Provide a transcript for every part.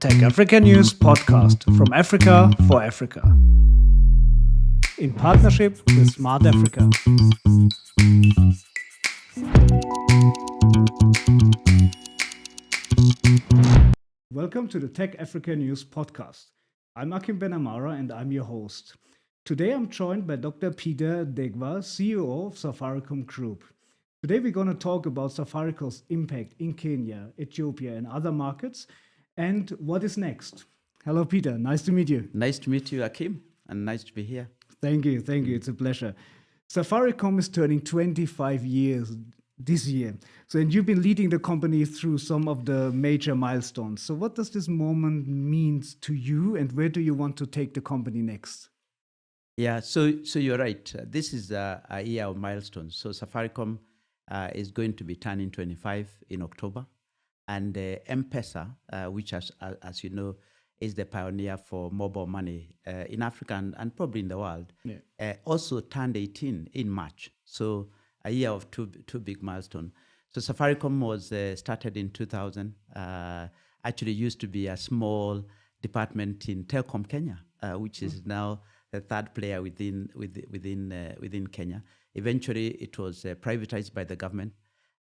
TechAfrica News Podcast from Africa for Africa. In partnership with Smart Africa. Welcome to the TechAfrica News Podcast. I'm Akim Benamara and I'm your host. Today I'm joined by Dr. Peter Ndegwa, CEO of Safaricom Group. Today we're going to talk about Safaricom's impact in Kenya, Ethiopia and other markets and what is next. Hello Peter, nice to meet you. Nice to meet you, Akim, and nice to be here. Thank you, it's a pleasure. Safaricom is turning 25 years this year. And you've been leading the company through some of the major milestones. So what does this moment mean to you and where do you want to take the company next? Yeah, so you're right. This is a year of milestones. So Safaricom is going to be turning 25 in October. And M-Pesa, which as you know, is the pioneer for mobile money in Africa and probably in the world, also turned 18 in March. So a year of two big milestones. So Safaricom was started in 2000. Actually used to be a small department in telecom Kenya, which is now the third player within Kenya. Eventually, it was privatized by the government.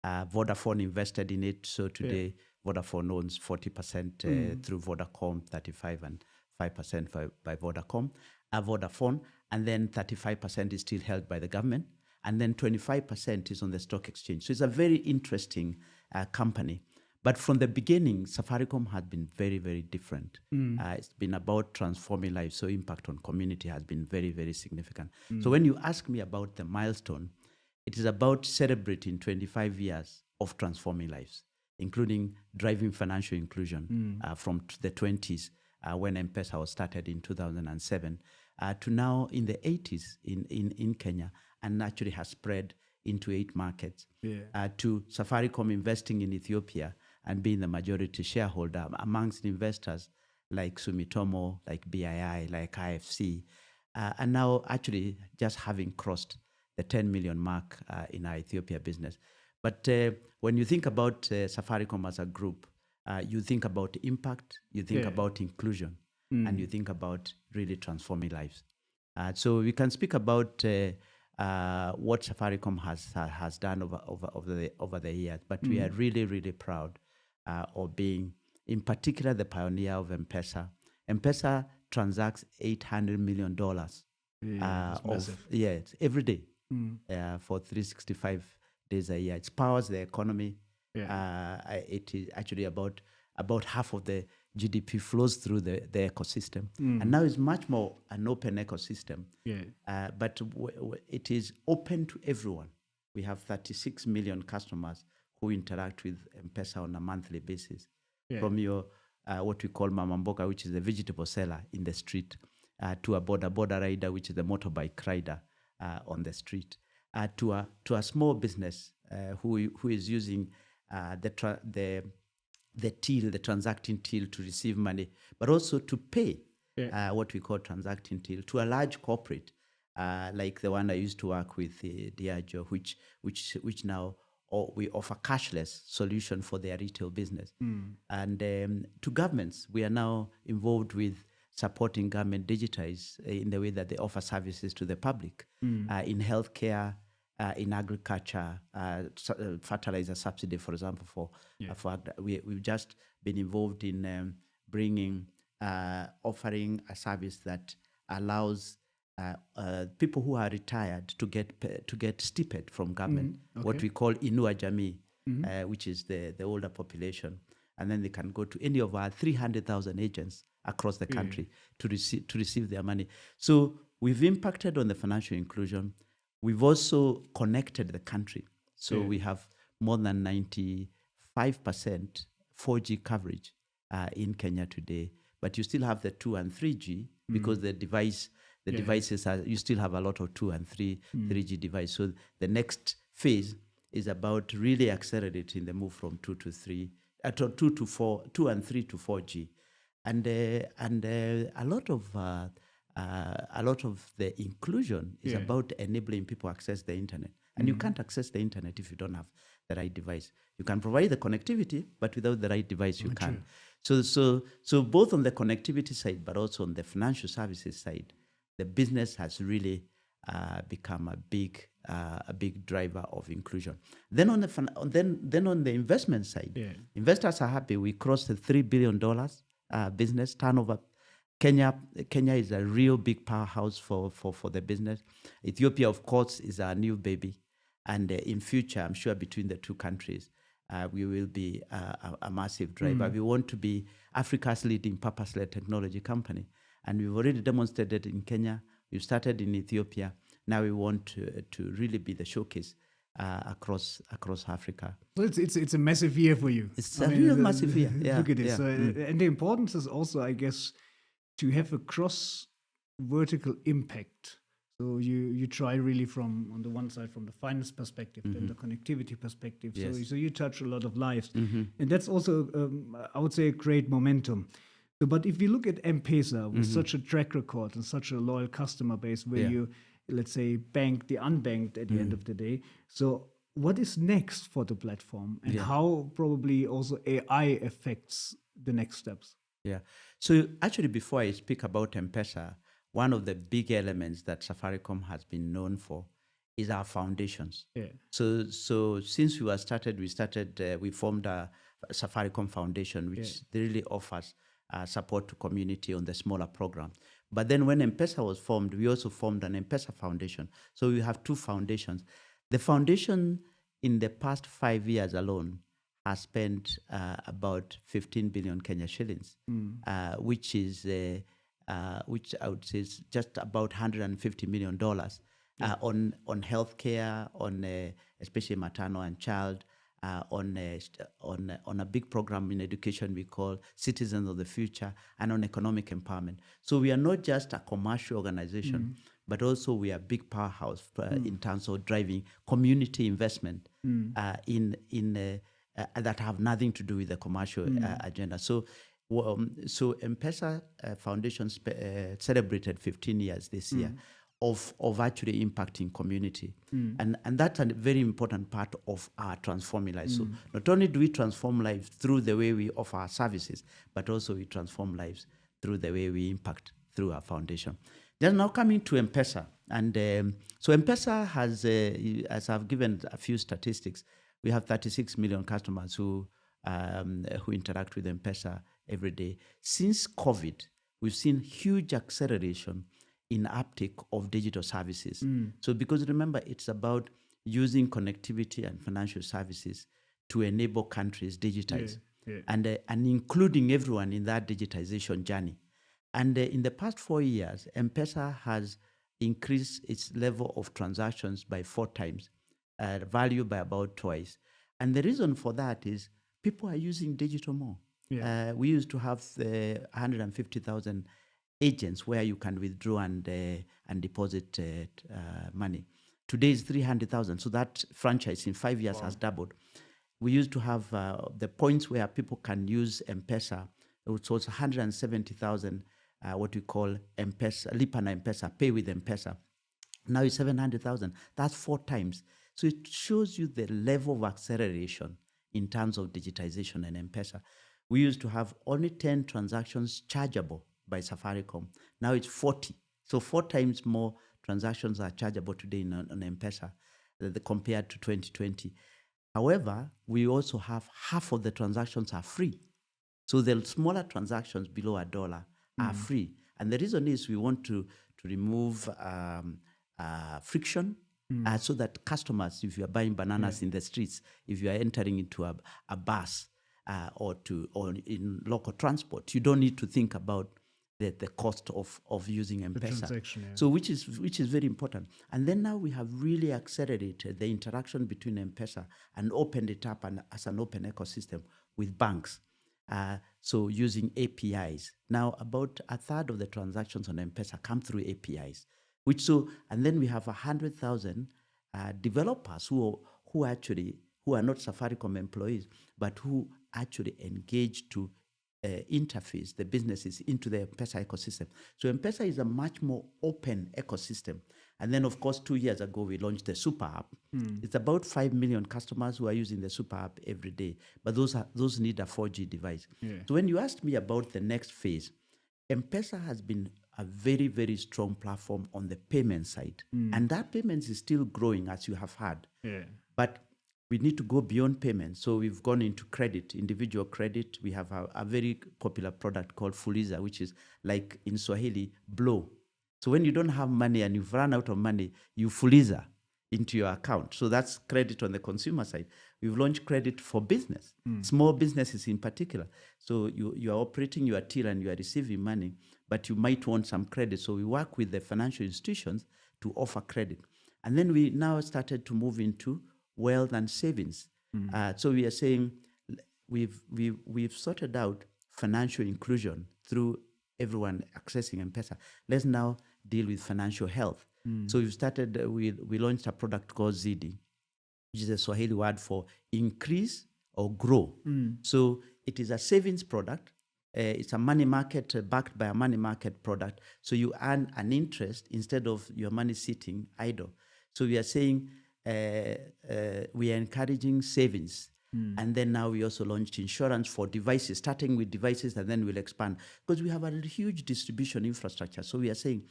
Vodafone invested in it. So today, Vodafone owns 40% through Vodacom, 35 and 5% by Vodacom. Vodafone, and then 35% is still held by the government. And then 25% is on the stock exchange. So it's a very interesting company. But from the beginning, Safaricom has been very, very different. It's been about transforming lives. So impact on community has been very, very significant. So when you ask me about the milestone, it is about celebrating 25 years of transforming lives, including driving financial inclusion from the 20s when M-Pesa was started in 2007 to now in the 80s in Kenya, and actually has spread into 8 markets, to Safaricom investing in Ethiopia and being the majority shareholder amongst investors like Sumitomo, like BII, like IFC, and now actually just having crossed the 10 million mark in our Ethiopia business. But when you think about Safaricom as a group, you think about impact, you think about inclusion, and you think about really transforming lives. So we can speak about what Safaricom has done over the years, but we are really, really proud of being, in particular, the pioneer of M-Pesa. M-Pesa transacts $800 million every day for 365 days a year. It powers the economy. It is actually about half of the GDP flows through the ecosystem. And now it's much more an open ecosystem. But it is open to everyone. We have 36 million customers who interact with M-Pesa on a monthly basis. From your what we call Mama Mboga, which is a vegetable seller in the street, to a border rider, which is the motorbike rider on the street, to a small business who is using the transacting till to receive money, but also to pay what we call transacting till to a large corporate like the one I used to work with, Diageo, which now we offer cashless solution for their retail business. And to governments, we are now involved with supporting government digitize in the way that they offer services to the public in healthcare, in agriculture, fertilizer subsidy, for example. We've just been involved in offering a service that allows people who are retired to get stipend from government, what we call Inua Jamii, which is the older population, and then they can go to any of our 300,000 agents across the country to receive their money. So we've impacted on the financial inclusion. We've also connected the country. So we have more than 95% 4G coverage in Kenya today, but you still have the 2 and 3G because the devices you still have a lot of 2 and 3G devices. So the next phase is about really accelerating the move from 2 to 3, 2 to 4, 2 and 3 to 4G, and a lot of the inclusion is about enabling people access the internet. And you can't access the internet if you don't have the right device. You can provide the connectivity, but without the right device, you can't. So both on the connectivity side, but also on the financial services side, the business has really become a big driver of inclusion. Then on then on the investment side, investors are happy. We crossed the $3 billion business turnover. Kenya is a real big powerhouse for the business. Ethiopia, of course, is our new baby, and in future, I'm sure between the two countries, we will be a massive driver. We want to be Africa's leading purpose-led technology company, and we've already demonstrated in Kenya. We've started in Ethiopia. Now we want to really be the showcase across Africa. So it's a massive year for you. It's a real massive year. Yeah, look at it. yeah. So, and the importance is also, I guess, to have a cross vertical impact. So you try really from, on the one side, from the finance perspective, then the connectivity perspective. Yes. So you touch a lot of lives. And that's also, I would say, a great momentum. So, but if you look at M-Pesa with such a track record and such a loyal customer base where you, let's say, bank the unbanked at the end of the day. So what is next for the platform, and how probably also AI affects the next steps? Yeah. So actually, before I speak about M-Pesa, one of the big elements that Safaricom has been known for is our foundations. Yeah. So since we formed a Safaricom Foundation, which really offers support to community on the smaller programs. But then when M-Pesa was formed, we also formed an M-Pesa Foundation. So we have two foundations. The foundation in the past 5 years alone has spent about 15 billion Kenya shillings, which I would say is just about $150 million on healthcare, on especially maternal and child, on a big program in education we call Citizens of the Future, and on economic empowerment. So we are not just a commercial organization, but also we are a big powerhouse in terms of driving community investment that have nothing to do with the commercial agenda. So M-Pesa Foundation celebrated 15 years this year of actually impacting community. And that's a very important part of our transforming lives. So not only do we transform lives through the way we offer our services, but also we transform lives through the way we impact through our foundation. Then now coming to M-Pesa. And so M-Pesa has, as I've given a few statistics, we have 36 million customers who interact with M-Pesa every day. Since COVID, we've seen huge acceleration in uptake of digital services. So because remember, it's about using connectivity and financial services to enable countries digitize and including everyone in that digitization journey. And in the past 4 years, M-Pesa has increased its level of transactions by 4 times, value by about twice. And the reason for that is people are using digital more. We used to have 150,000 agents where you can withdraw and deposit money. Today is 300,000. So that franchise in 5 years has doubled. We used to have the points where people can use M-Pesa. It was 170,000, what we call M-Pesa, Lipa na M-Pesa, pay with M-Pesa. Now it's 700,000. That's 4 times. So it shows you the level of acceleration in terms of digitization and M-Pesa. We used to have only 10 transactions chargeable by Safaricom. Now it's 40. So 4 times more transactions are chargeable today on M-Pesa compared to 2020. However, we also have half of the transactions are free. So the smaller transactions below $1 are free. And the reason is we want to remove friction so that customers, if you are buying bananas in the streets, if you are entering into a bus or in local transport, you don't need to think about the cost of using M-Pesa. So which is very important. And then now we have really accelerated the interaction between M-Pesa and opened it up as an open ecosystem with banks. So using APIs. Now about a third of the transactions on M-Pesa come through APIs. And then we have 100,000 developers who are not Safaricom employees, but who actually engage to interface the businesses into the M-Pesa ecosystem. So M-Pesa is a much more open ecosystem. And then, of course, 2 years ago, we launched the Super App. It's about 5 million customers who are using the Super App every day, but those need a 4G device. So when you asked me about the next phase, M-Pesa has been a very, very strong platform on the payment side. And that payments is still growing, as you have heard. But we need to go beyond payments. So we've gone into credit, individual credit. We have a very popular product called Fuliza, which is like in Swahili, blow. So when you don't have money and you've run out of money, you Fuliza into your account. So that's credit on the consumer side. We've launched credit for business, small businesses in particular. So you are operating your till and you are receiving money, but you might want some credit. So we work with the financial institutions to offer credit. And then we now started to move into wealth and savings. So we are saying we've sorted out financial inclusion through everyone accessing M-Pesa. Let's now deal with financial health. So we've started, we launched a product called ZD, which is a Swahili word for increase or grow. So it is a savings product. It's a money market backed by a money market product. So you earn an interest instead of your money sitting idle. So we are saying we are encouraging savings. And then now we also launched insurance for devices, starting with devices, and then we'll expand because we have a huge distribution infrastructure. So we are saying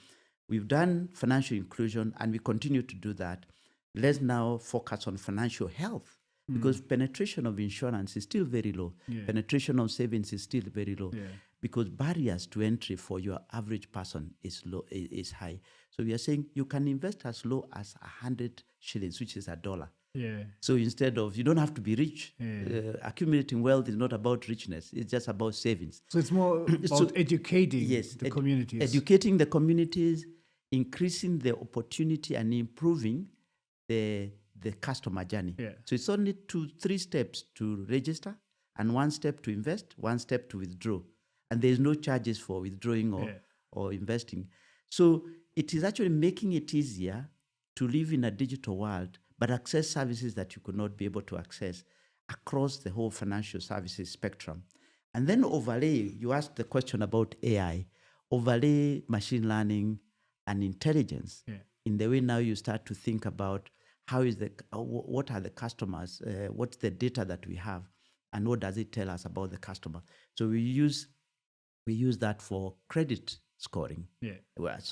we've done financial inclusion and we continue to do that. Let's now focus on financial health because penetration of insurance is still very low. Penetration of savings is still very low because barriers to entry for your average person is low, is high. So we are saying you can invest as low as 100 shillings, which is $1. So instead of, you don't have to be rich. Accumulating wealth is not about richness. It's just about savings. So it's more about educating the communities. Educating the communities, increasing the opportunity and improving the customer journey. So it's only 3 steps to register and 1 step to invest, 1 step to withdraw. And there's no charges for withdrawing or investing. So it is actually making it easier to live in a digital world but access services that you could not be able to access across the whole financial services spectrum. And then overlay, you asked the question about AI, overlay machine learning and intelligence in the way now you start to think about what are the customers, what's the data that we have, and what does it tell us about the customer. So we use that for credit scoring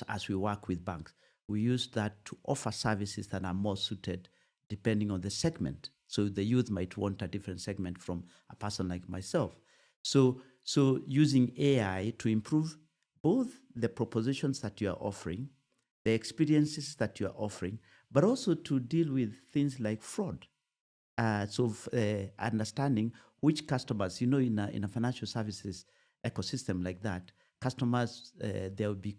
as we work with banks. We use that to offer services that are more suited depending on the segment. So the youth might want a different segment from a person like myself. So using AI to improve both the propositions that you are offering, the experiences that you are offering, but also to deal with things like fraud. Understanding which customers, in a financial services ecosystem like that, customers, there will be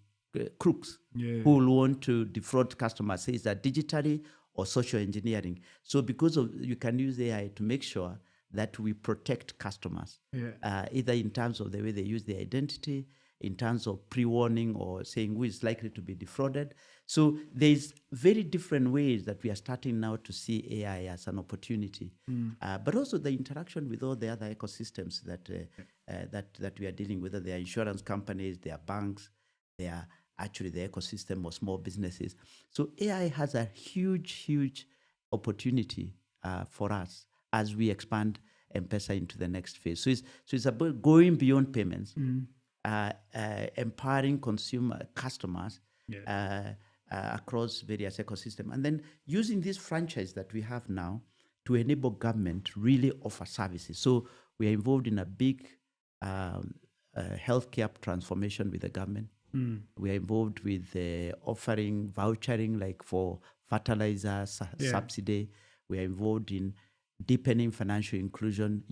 crooks who will want to defraud customers, say, is that digitally or social engineering. So you can use AI to make sure that we protect customers, either in terms of the way they use their identity, in terms of pre-warning or saying who is likely to be defrauded. So there's very different ways that we are starting now to see AI as an opportunity, but also the interaction with all the other ecosystems that we are dealing with. They are insurance companies, they are banks, they are actually the ecosystem of small businesses. So AI has a huge opportunity for us as we expand M-Pesa into the next phase. So it's about going beyond payments, empowering customers across various ecosystems, and then using this franchise that we have now to enable government to really offer services. So we are involved in a big healthcare transformation with the government. We are involved with offering vouchering, like for fertilizer subsidy. We are involved in deepening financial inclusion.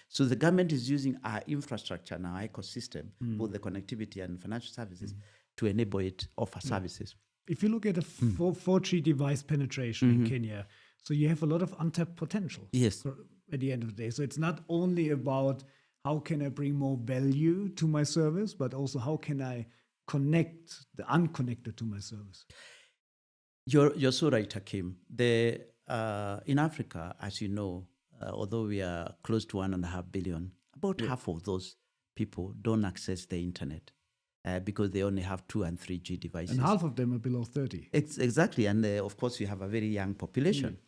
So the government is using our infrastructure and our ecosystem, both the connectivity and financial services, to enable it offer services. If you look at the 4G device penetration in Kenya, so you have a lot of untapped potential. At the end of the day, so it's not only about how can I bring more value to my service, but also how can I connect the unconnected to my service. You're so right, Akim. In Africa, as you know, although we are close to 1.5 billion, about half of those people don't access the internet because they only have 2 and 3G devices. And half of them are below 30. Exactly. And of course, you have a very young population.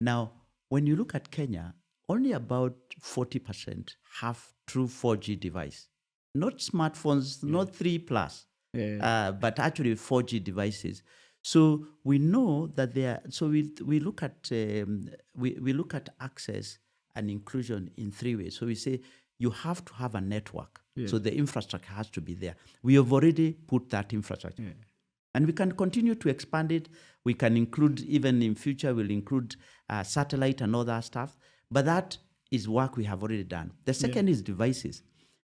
Now, when you look at Kenya, only about 40% have true 4G device. Not smartphones, not 3 plus, but actually 4G devices. So we know that we look at we look at access and inclusion in 3 ways. So we say you have to have a network. So the infrastructure has to be there. We have already put that infrastructure. And we can continue to expand it. We can include, even in future, we'll include satellite and other stuff. But that is work we have already done. The second is devices.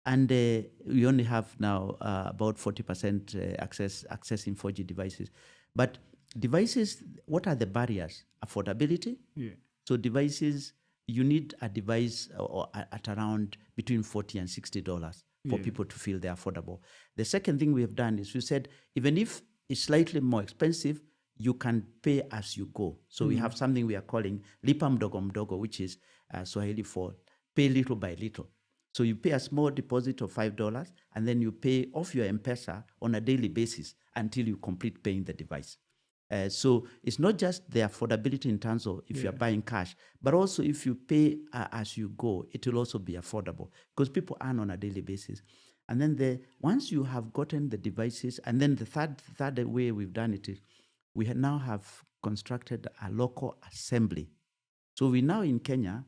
And we only have now about 40% accessing 4G devices. But devices, what are the barriers? Affordability. So devices, you need a device at around between $40 and $60 for people to feel they're affordable. The second thing we have done is we said, even if it's slightly more expensive, you can pay as you go. So we have something we are calling lipa mdogo mdogo, which is Swahili for pay little by little. So you pay a small deposit of $5 and then you pay off your M-Pesa on a daily basis until you complete paying the device. So it's not just the affordability in terms of if you're buying cash, but also if you pay as you go, it will also be affordable because people earn on a daily basis. And then once you have gotten the devices, and then the third way we've done it is we now have constructed a local assembly. So we now in Kenya,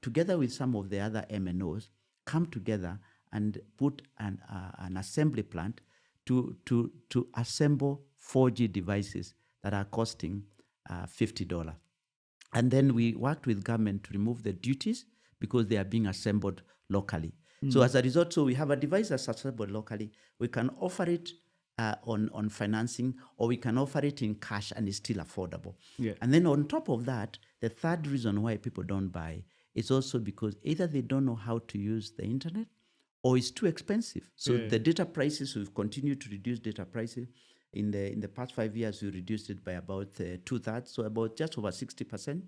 together with some of the other MNOs, come together and put an assembly plant to assemble 4G devices that are costing $50. And then we worked with government to remove the duties because they are being assembled locally. So as a result, so we have a device that's assembled locally. We can offer it on financing, or we can offer it in cash and it's still affordable. And then on top of that, the third reason why people don't buy is also because either they don't know how to use the internet or it's too expensive. So the data prices, we've continued to reduce data prices. In the past 5 years, we reduced it by about 2/3, so about just over 60%.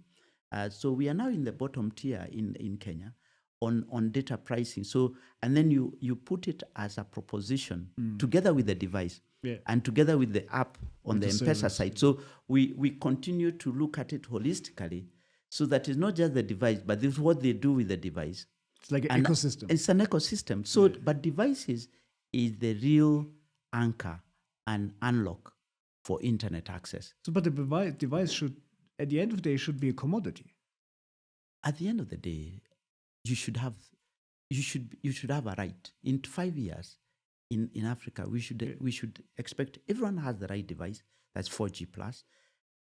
So we are now in the bottom tier in Kenya on data pricing. So, and then you put it as a proposition together with the device and together with the app on the M-Pesa side. So we continue to look at it holistically so that it's not just the device, but this is what they do with the device. It's like an ecosystem. It's an ecosystem. So, but devices is the real anchor and unlock for internet access. So, but the device should, at the end of the day, should be a commodity. At the end of the day, you should have a right. In 5 years, in Africa, we should expect everyone has the right device. That's 4G plus.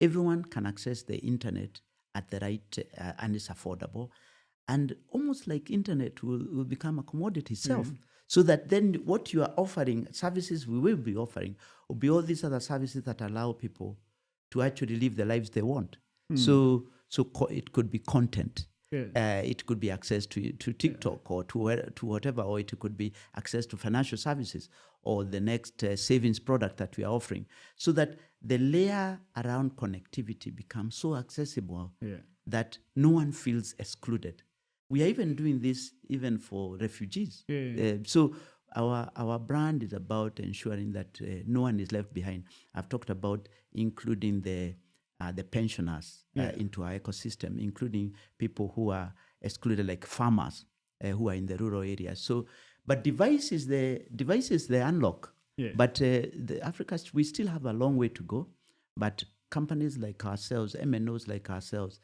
Everyone can access the internet at the right and it's affordable. And almost like internet will become a commodity itself. So that then what you are offering, services we will be offering, will be all these other services that allow people to actually live the lives they want. So it could be content. It could be access to TikTok or to whatever, or it could be access to financial services or the next savings product that we are offering, so that the layer around connectivity becomes so accessible that no one feels excluded. We are even doing this even for refugees. So our brand is about ensuring that no one is left behind. I've talked about including the pensioners into our ecosystem, including people who are excluded, like farmers who are in the rural areas. So, but device is the unlock. But Africa, we still have a long way to go. But companies like ourselves, MNOs like ourselves,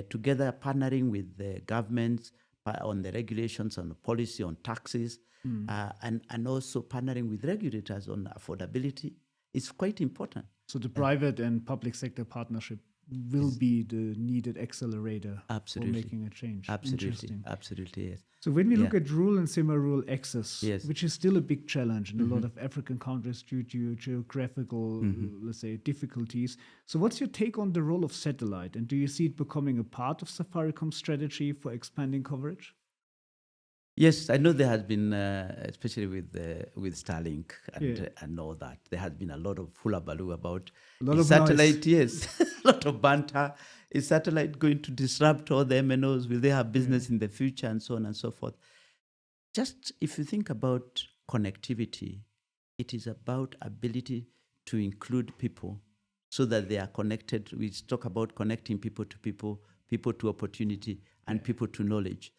together partnering with the governments on the regulations, on the policy, on taxes, and also partnering with regulators on affordability, is quite important. So the private and public sector partnership will be the needed accelerator for making a change. Absolutely, yes. So when we look at rural and semi-rural access, which is still a big challenge in a lot of African countries due to geographical, let's say, difficulties. So what's your take on the role of satellite? And do you see it becoming a part of Safaricom's strategy for expanding coverage? Yes, I know there has been, especially with Starlink and all that, there has been a lot of hullabaloo about satellite. Yes, a lot of banter. Is satellite going to disrupt all the MNOs? Will they have business in the future, and so on and so forth? Just if you think about connectivity, it is about ability to include people so that they are connected. We talk about connecting people to people, people to opportunity, and people to knowledge.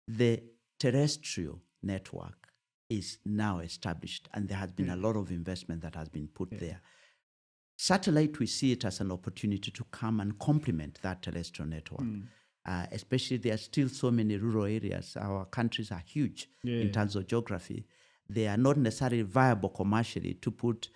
The terrestrial network is now established, and there has been a lot of investment that has been put there. Satellite, we see it as an opportunity to come and complement that terrestrial network. Especially there are still so many rural areas. Our countries are huge in terms of geography. They are not necessarily viable commercially to put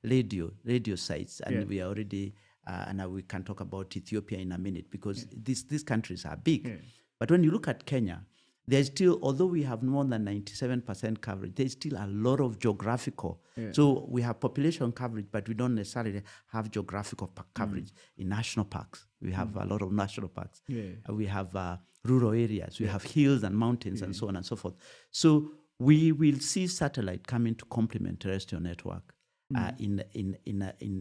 radio sites, and we are already, and we can talk about Ethiopia in a minute, because these countries are big. But when you look at Kenya, there's still, although we have more than 97% coverage, there's still a lot of geographical. So we have population coverage, but we don't necessarily have geographical coverage. In national parks, we have a lot of national parks. We have rural areas. We have hills and mountains and so on and so forth. So we will see satellite coming to complement terrestrial network in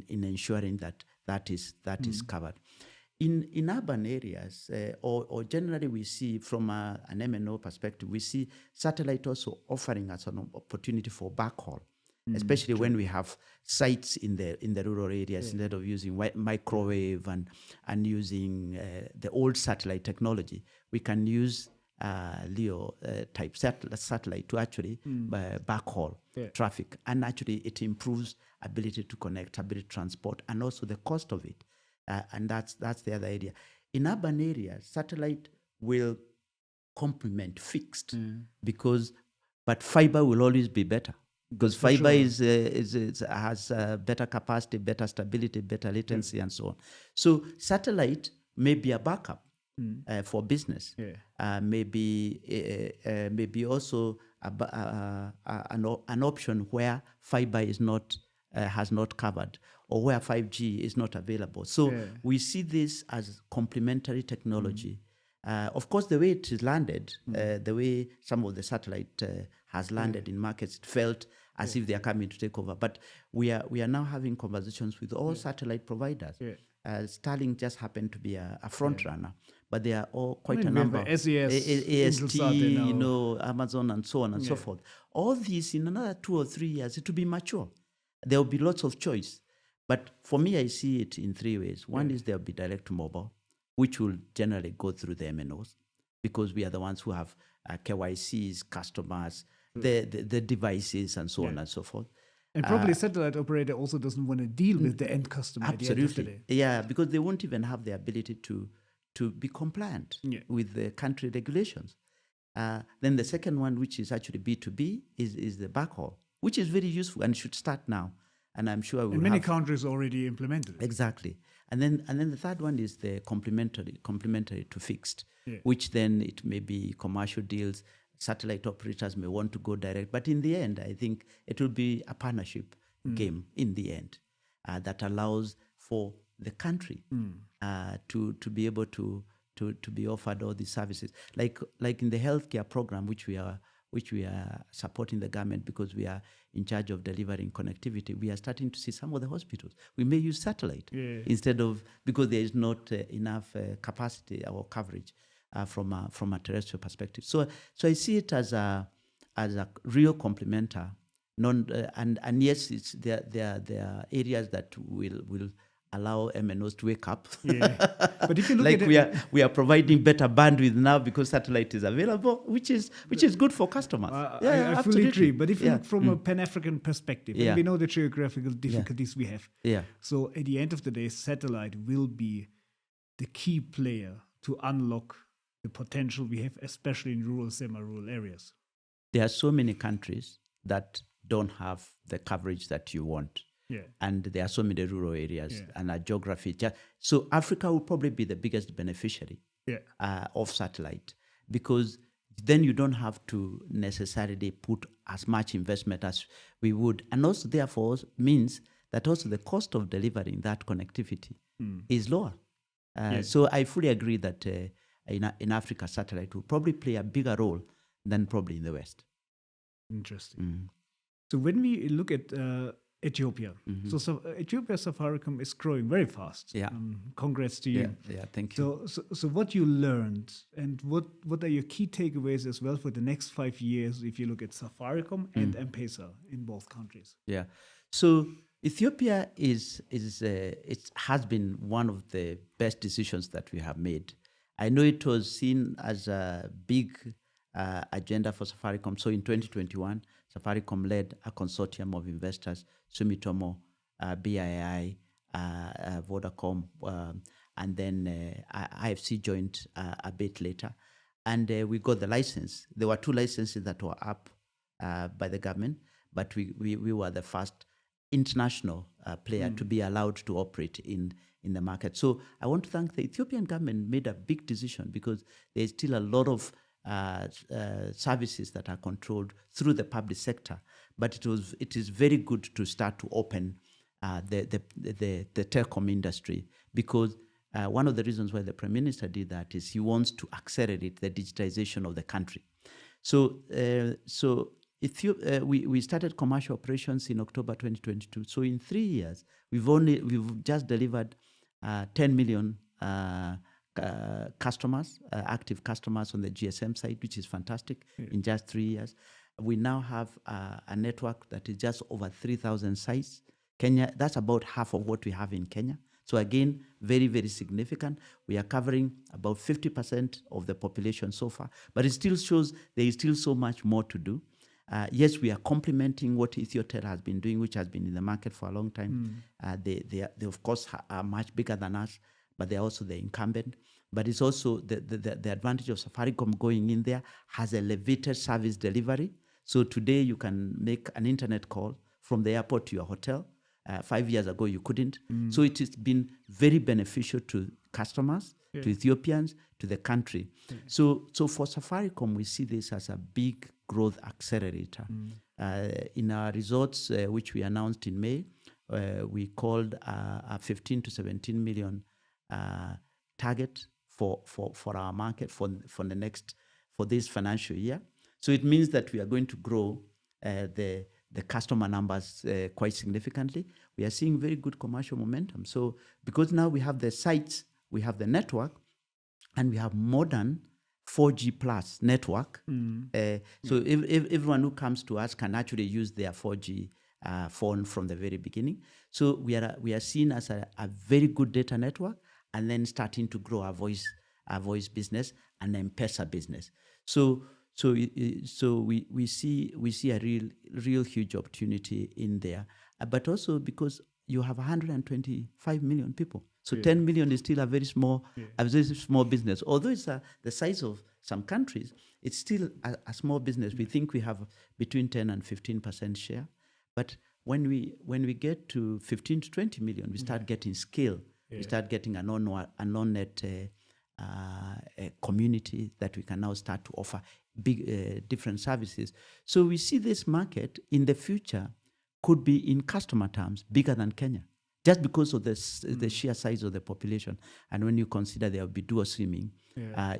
ensuring that is covered. In urban areas, or generally we see from an MNO perspective, we see satellite also offering us an opportunity for backhaul, especially when we have sites in the rural areas. Instead of using microwave and using the old satellite technology, we can use LEO type satellite to actually backhaul traffic, and actually it improves ability to connect, ability to transport, and also the cost of it. And that's the other area. In urban areas, satellite will complement fixed, but fiber will always be better, because fiber has better capacity, better stability, better latency, and so on. So satellite may be a backup for business. Maybe also an option where fiber is not has not covered, or where 5G is not available. So we see this as complementary technology. Of course, the way it is landed, the way some of the satellite has landed in markets, it felt as if they are coming to take over. But we are now having conversations with all satellite providers. Starlink just happened to be a front runner, but they are all quite a number. SES, AST, Amazon, and so on and so forth. All these, in another 2 or 3 years, it will be mature. There will be lots of choice. But for me, I see it in 3 ways. One is there will be direct to mobile, which will generally go through the MNOs, because we are the ones who have KYCs, customers, the devices, and so on and so forth. And probably satellite operator also doesn't want to deal with the end customer. Absolutely. At the end of the day. Yeah, because they won't even have the ability to be compliant with the country regulations. Then the second one, which is actually B2B, is the backhaul, which is very useful and should start now. And I'm sure we will many countries already implemented it. Exactly. And then the third one is the complementary to fixed, which then it may be commercial deals. Satellite operators may want to go direct, but in the end, I think it will be a partnership game in the end that allows for the country to be able to be offered all these services, like in the healthcare program, which we are supporting the government because we are in charge of delivering connectivity. We are starting to see some of the hospitals. We may use satellite instead of, because there is not enough capacity or coverage from a terrestrial perspective. So I see it as a real complementer. And yes, there are areas that will allow MNOs to wake up. But if you look like at we are providing better bandwidth now because satellite is available, which is good for customers. I fully agree. But if you look from a Pan-African perspective, and we know the geographical difficulties we have. So at the end of the day, satellite will be the key player to unlock the potential we have, especially in rural, semi-rural areas. There are so many countries that don't have the coverage that you want. And there are so many rural areas and our geography. So Africa will probably be the biggest beneficiary of satellite, because then you don't have to necessarily put as much investment as we would. And also, therefore, means that also the cost of delivering that connectivity is lower. So I fully agree that in Africa, satellite will probably play a bigger role than probably in the West. Interesting. So when we look at Ethiopia. So Ethiopia Safaricom is growing very fast. Yeah. Congrats to you. Yeah, thank you. So what you learned and what are your key takeaways as well for the next 5 years if you look at Safaricom and M-Pesa in both countries? Yeah. So Ethiopia it has been one of the best decisions that we have made. I know it was seen as a big agenda for Safaricom. So in 2021, Safaricom led a consortium of investors, Sumitomo, BII, Vodacom, and then IFC joined a bit later. And we got the license. There were 2 licenses that were up by the government, but we were the first international player to be allowed to operate in the market. So I want to thank the Ethiopian government made a big decision because there's still a lot of services that are controlled through the public sector. But it is very good to start to open the telecom industry because one of the reasons why the Prime Minister did that is he wants to accelerate the digitization of the country. So we started commercial operations in October 2022. So in 3 years, we've just delivered 10 million customers, active customers on the GSM side, which is fantastic in just 3 years. We now have a network that is just over 3,000 sites. Kenya, that's about half of what we have in Kenya. So again, very, very significant. We are covering about 50% of the population so far, but it still shows there is still so much more to do. Yes, we are complementing what Ethiotel has been doing, which has been in the market for a long time. They of course, are much bigger than us, but they're also the incumbent. But it's also the advantage of Safaricom going in there has elevated service delivery. So today you can make an internet call from the airport to your hotel. 5 years ago, you couldn't. So it has been very beneficial to customers, to Ethiopians, to the country. So for Safaricom, we see this as a big growth accelerator. In our results, which we announced in May, we called a 15 to 17 million target for our market for this financial year. So it means that we are going to grow the customer numbers quite significantly. We are seeing very good commercial momentum. So because now we have the sites, we have the network, and we have modern 4G plus network. So if everyone who comes to us can actually use their 4G phone from the very beginning. So we are seen as a very good data network, and then starting to grow our voice business and M-Pesa business. So we see a real huge opportunity in there, but also because you have 125 million people. So 10 million is still a very small business. Although it's the size of some countries, it's still a small business. We think we have between 10 and 15% share. But when we get to 15 to 20 million, we start getting scale. We start getting a non-net community that we can now start to offer big different services. So we see this market in the future could be, in customer terms, bigger than Kenya, just because of the sheer size of the population. And when you consider there will be dual SIMing,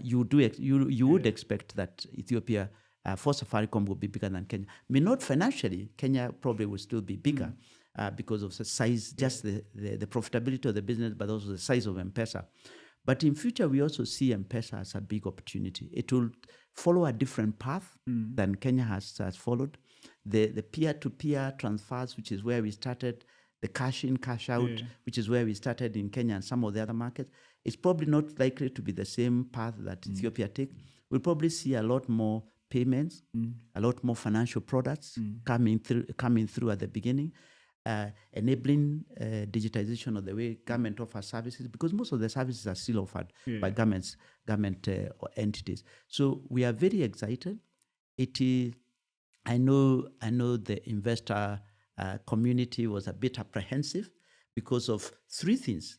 you would expect that Ethiopia for Safaricom will be bigger than Kenya. I mean, not financially, Kenya probably will still be bigger because of the size, just the profitability of the business, but also the size of M-Pesa. But in future, we also see M-Pesa as a big opportunity. It will follow a different path than Kenya has followed. The peer-to-peer transfers, which is where we started, the cash in, cash out, which is where we started in Kenya and some of the other markets, it's probably not likely to be the same path that Ethiopia take. We'll probably see a lot more payments, a lot more financial products coming through at the beginning, enabling digitization of the way government offers services, because most of the services are still offered by government entities. So we are very excited. It is, I know the investor community was a bit apprehensive because of three things.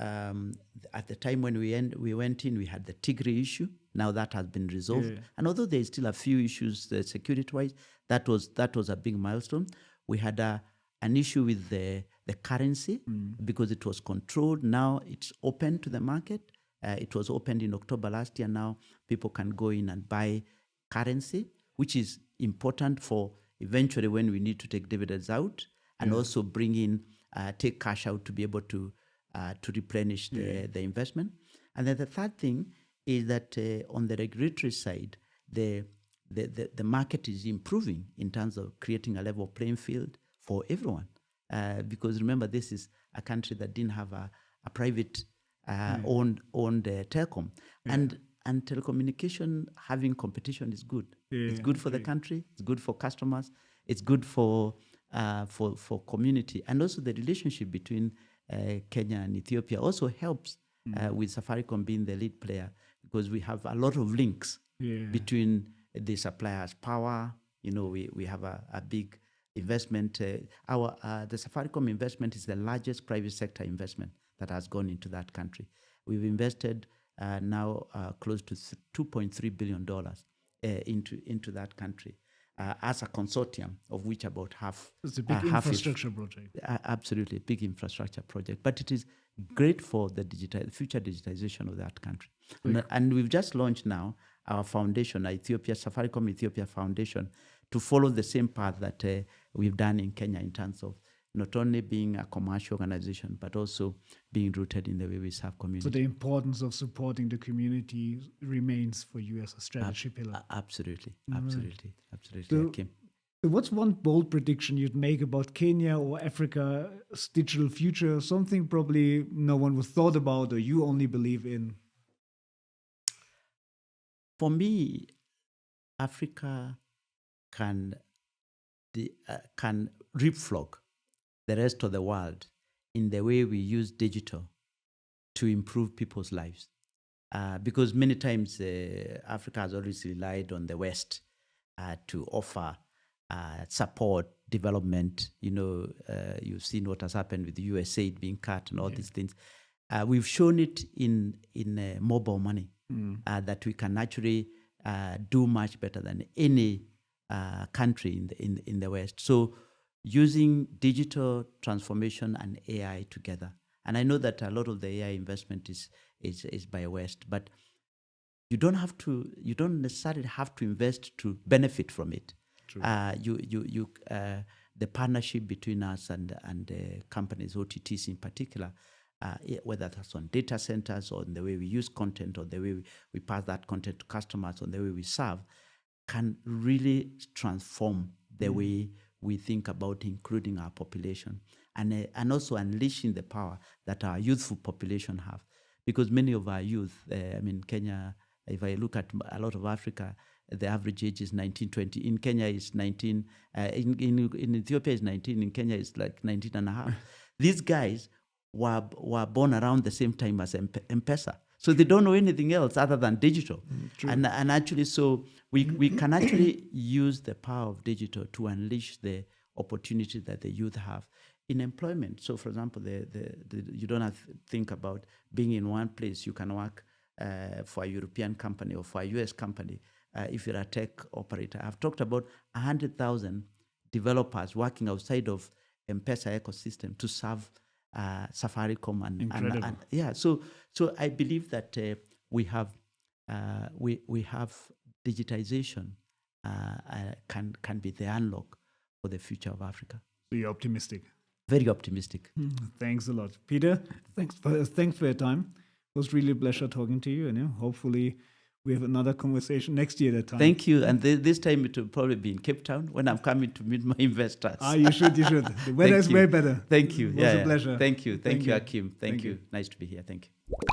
At the time when we went in, we had the Tigray issue. Now that has been resolved. And although there's still a few issues security-wise, that was a big milestone. We had an issue with the currency because it was controlled. Now it's open to the market. It was opened in October last year. Now people can go in and buy currency, which is important for eventually when we need to take dividends out. and also bring in, take cash out to be able to replenish the investment. And then the third thing is that on the regulatory side, the market is improving in terms of creating a level playing field for everyone. Because remember, this is a country that didn't have a private owned telecom. And telecommunication having competition is good. It's good for the country. It's good for customers. It's good for community. And also the relationship between Kenya and Ethiopia also helps with Safaricom being the lead player, because we have a lot of links between the suppliers' power. We have a big investment. The Safaricom investment is the largest private sector investment that has gone into that country. We've invested now close to $2.3 billion into that country as a consortium, of which about half. It's a big infrastructure project. Absolutely, a big infrastructure project. But it is great for the future digitization of that country. And we've just launched now our foundation, Safaricom Ethiopia Foundation, to follow the same path that we've done in Kenya in terms of not only being a commercial organization, but also being rooted in the way we serve community. So the importance of supporting the community remains for you as a strategy pillar. Absolutely. So, Akim. So what's one bold prediction you'd make about Kenya or Africa's digital future? Something probably no one was thought about or you only believe in? For me, Africa can leapfrog the rest of the world in the way we use digital to improve people's lives. Because many times Africa has always relied on the West to offer support, development. You've seen what has happened with the USAID being cut and all these things. We've shown it in mobile money that we can actually do much better than any country in the West. So using digital transformation and AI together. And I know that a lot of the AI investment is by West, but you don't necessarily have to invest to benefit from it. True. The partnership between us and companies, OTTs in particular, whether that's on data centers or in the way we use content or the way we pass that content to customers or the way we serve, can really transform the way we think about including our population and also unleashing the power that our youthful population have. Because many of our youth, Kenya, if I look at a lot of Africa, the average age is 19, 20. In Kenya, it's 19. In Ethiopia, it's 19. In Kenya, it's like 19 and a half. These guys were born around the same time as M-Pesa. So they don't know anything else other than digital. And actually, so we can actually use the power of digital to unleash the opportunity that the youth have in employment. So, for example, you don't have to think about being in one place. You can work for a European company or for a US company if you're a tech operator. I've talked about 100,000 developers working outside of M-Pesa ecosystem to serve Safaricom and so I believe that we have digitization can be the unlock for the future of Africa. So you're optimistic. Very optimistic. Thanks a lot, Peter. Thanks for your time. It was really a pleasure talking to you, and hopefully we have another conversation next year at that time. Thank you. And this time it will probably be in Cape Town when I'm coming to meet my investors. You should. The weather is way better. Thank you. It was a pleasure. Thank you, Akim. Thank you. Nice to be here. Thank you.